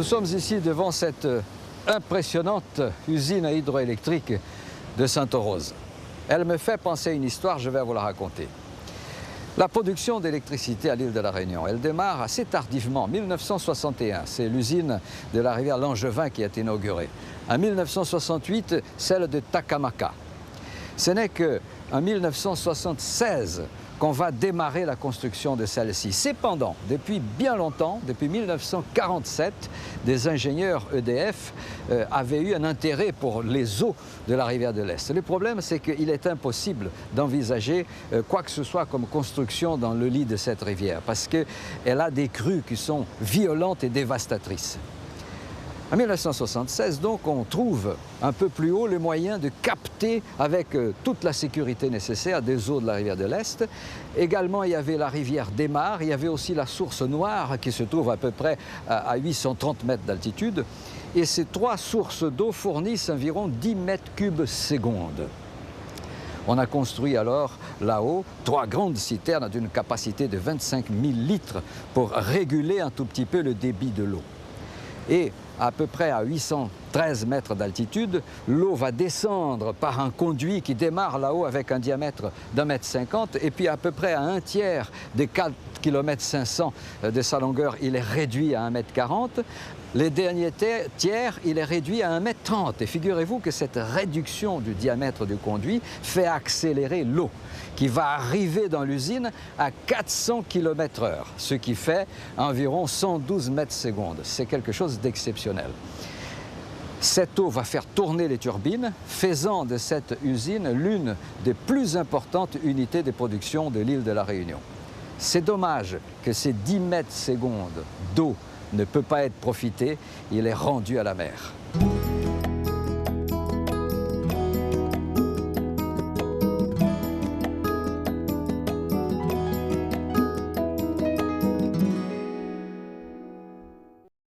sommes ici devant cette impressionnante usine hydroélectrique de Sainte-Rose. Elle me fait penser à une histoire, je vais vous la raconter. La production d'électricité à l'île de la Réunion, elle démarre assez tardivement, en 1961. C'est l'usine de la rivière Langevin qui est inaugurée. En 1968, celle de Takamaka. Ce n'est qu'en 1976 qu'on va démarrer la construction de celle-ci. Cependant, depuis bien longtemps, depuis 1947, des ingénieurs EDF avaient eu un intérêt pour les eaux de la rivière de l'Est. Le problème, c'est qu'il est impossible d'envisager quoi que ce soit comme construction dans le lit de cette rivière, parce qu'elle a des crues qui sont violentes et dévastatrices. En 1976, donc, on trouve un peu plus haut le moyen de capter avec toute la sécurité nécessaire des eaux de la rivière de l'Est. Également, il y avait la rivière Desmares, il y avait aussi la source Noire qui se trouve à peu près à 830 mètres d'altitude. Et ces trois sources d'eau fournissent environ 10 mètres cubes secondes. On a construit alors là-haut 3 grandes citernes d'une capacité de 25 000 litres pour réguler un tout petit peu le débit de l'eau. Et à peu près à 813 mètres d'altitude, l'eau va descendre par un conduit qui démarre là-haut avec un diamètre d'1,50 m et puis à peu près à 1/3 des 4,5 km de sa longueur, il est réduit à 1,40 m. Les derniers tiers, il est réduit à 1,30 m. Et figurez-vous que cette réduction du diamètre du conduit fait accélérer l'eau qui va arriver dans l'usine à 400 km/h, ce qui fait environ 112 mètres secondes. C'est quelque chose d'exceptionnel. Cette eau va faire tourner les turbines, faisant de cette usine l'une des plus importantes unités de production de l'île de la Réunion. C'est dommage que ces 10 mètres secondes d'eau ne peut pas être profité, il est rendu à la mer.